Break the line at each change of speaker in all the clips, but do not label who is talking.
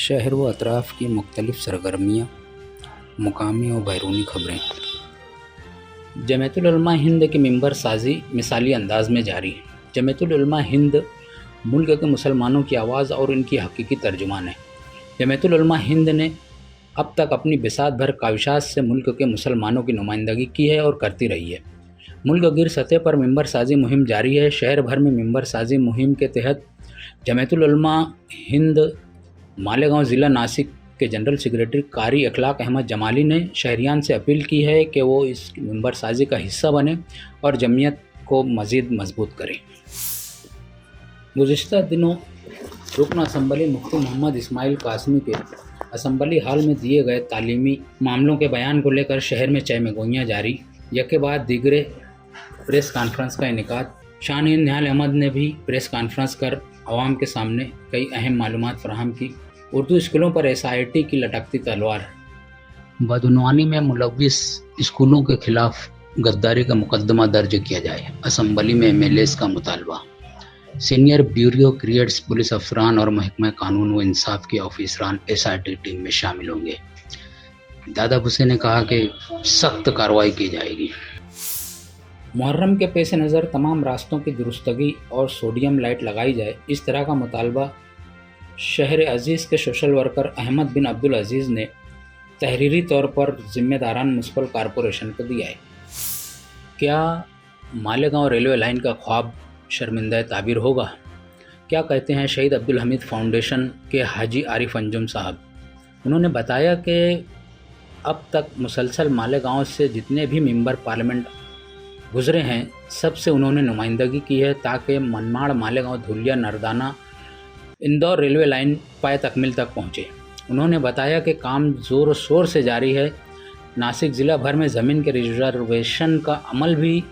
शहर व अतराफ़ की मुख्तलिफ़ सरगर्मियाँ, मुकामी और बैरूनी खबरें। जमीयतुल उलमा हिंद की मिंबर साजी मिसाली अंदाज में जारी। जमीयतुल उलमा हिंद मुल्क के मुसलमानों की आवाज़ और इनकी हकीकी तर्जुमान है। जमीयतुल उलमा हिंद ने अब तक अपनी बिसात भर काविशात से मुल्क के मुसलमानों की नुमाइंदगी की है और करती रही है। मुल्क गिर सतह पर मिंबर साजी मुहिम जारी है। शहर भर में मिंबर साजी मुहिम के तहत जमीयतुल उलमा हिंद मालेगांव ज़िला नासिक के जनरल सेक्रेटरी कारी अखलाक अहमद जमाली ने शहरियान से अपील की है कि वो इस मिंबर साजी का हिस्सा बने और जमीयत को मज़ीद मजबूत करें। गुज़िश्ता दिनों रुकन असम्बली मुफ्ती मोहम्मद इस्माइल कासमी के असम्बली हाल में दिए गए तालीमी मामलों के बयान को लेकर शहर में चहमगोइयाँ जारी। यके बाद दीगरे प्रेस कॉन्फ्रेंस का इनेकाद। शान-ए निहाल अहमद ने भी प्रेस कॉन्फ्रेंस कर आवाम के सामने कई अहम मालूमात फराहम की। उर्दू स्कूलों पर SIT की लटकती तलवार। बदउनवानी में मुलव्विस स्कूलों के खिलाफ गद्दारी का मुकदमा दर्ज किया जाए। असम्बली में MLAs का मुतालबा। सीनियर ब्यूरो क्रिएट्स पुलिस अफसरान और महकमा कानून व इंसाफ के ऑफिसरान SIT टीम में शामिल होंगे। दादा भुसे ने कहा कि सख्त कार्रवाई की जाएगी। मुहर्रम के पेश नज़र तमाम रास्तों की दुरुस्तगी और सोडियम लाइट लगाई जाए, इस तरह का मुतालबा शहर अजीज़ के सोशल वर्कर अहमद बिन अब्दुल अजीज़ ने तहरीरी तौर पर ज़िम्मेदारान म्युनिसिपल कॉरपोरेशन को दिया है। क्या मालेगांव रेलवे लाइन का ख्वाब शर्मिंदा ताबीर होगा? क्या कहते हैं शहीद अब्दुल हमीद फाउंडेशन के हाजी आरिफ अंजुम साहब। उन्होंने बताया कि अब तक मुसलसल मालेगांव से जितने भी मेंबर पार्लियामेंट गुजरे हैं, सबसे उन्होंने नुमाइंदगी की है ताकि मनमाड़ मालेगांव धुलिया नरदाना इंदौर रेलवे लाइन पाए तकमील तक पहुँचे। उन्होंने बताया कि काम ज़ोर शोर से जारी है। नासिक ज़िला भर में ज़मीन के रिजर्वेशन का अमल भी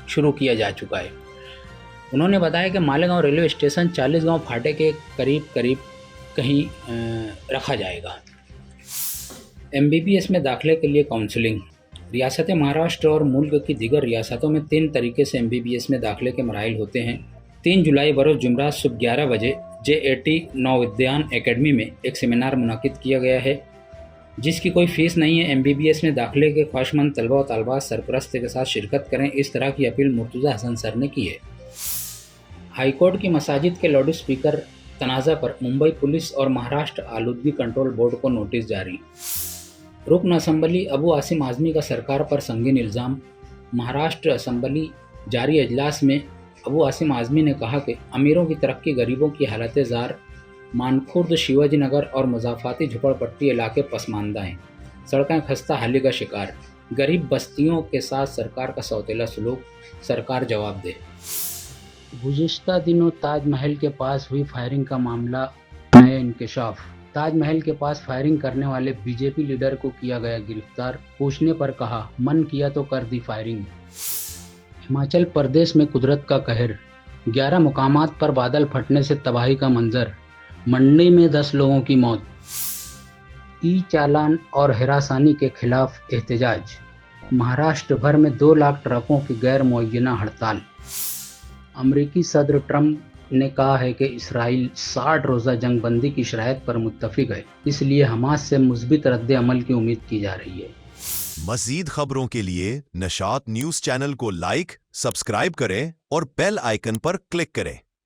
शुरू किया जा चुका है। उन्होंने बताया कि मालेगांव रेलवे स्टेशन 40 गांव फाटे के करीब कहीं रखा जाएगा। MBBS में दाखिले के लिए काउंसलिंग। रियासत महाराष्ट्र और मुल्क की दीगर रियासतों में 3 तरीके से MBBS में दाखिले के मराइल होते हैं। 3 जुलाई बरोज़ जुमरात सुबह 11 बजे JAT नवोद्यान एकेडमी में एक सेमिनार मुनक़िद किया गया है, जिसकी कोई फ़ीस नहीं है। MBBS में दाखिले के ख्वाहिशमंद तलबा व तालबात सरपरस्ती के साथ शिरकत करें, इस तरह की अपील मुर्तज़ा हसन सर ने की है। हाईकोर्ट की मसाजिद के लाउड स्पीकर तनाज़ा पर मुंबई पुलिस और महाराष्ट्र आलूदगी कंट्रोल बोर्ड को नोटिस जारी। रुकन असम्बली अबू आसिम आज़मी का सरकार पर संगीन इल्ज़ाम। महाराष्ट्र असम्बली जारी अजलास में अबू आसिम आज़मी ने कहा कि अमीरों की तरक्की गरीबों की हालत ज़ार। मानखुर्द, शिवाजी नगर और मुज़ाफ़ाती झुपड़पट्टी इलाके पसमानदा हैं। सड़कें खस्ता हाली का शिकार। गरीब बस्तियों के साथ सरकार का सौतेला सलूक, सरकार जवाब दे। गुज़िश्ता दिनों ताजमहल के पास हुई फायरिंग का मामला में इंकशाफ। ताजमहल के पास फायरिंग करने वाले BJP लीडर को किया गया गिरफ्तार। पूछने पर कहा मन किया तो कर दी फायरिंग। हिमाचल प्रदेश में कुदरत का कहर। 11 मुकामात पर बादल फटने से तबाही का मंजर। मंडी में 10 लोगों की मौत। चालान और हिरासानी के खिलाफ एहतजाज। महाराष्ट्र भर में 2 लाख ट्रकों की गैर मुअय्यना हड़ताल। अमरीकी सदर ट्रंप ने कहा है कि इसराइल 60 रोज़ा जंग बंदी की शराइत पर मुत्तफिक है, इसलिए हमास से मुस्बित रद्द अमल की उम्मीद की जा रही है।
मज़ीद खबरों के लिए नशात न्यूज़ चैनल को लाइक, सब्सक्राइब करें और बेल आइकन पर क्लिक करें।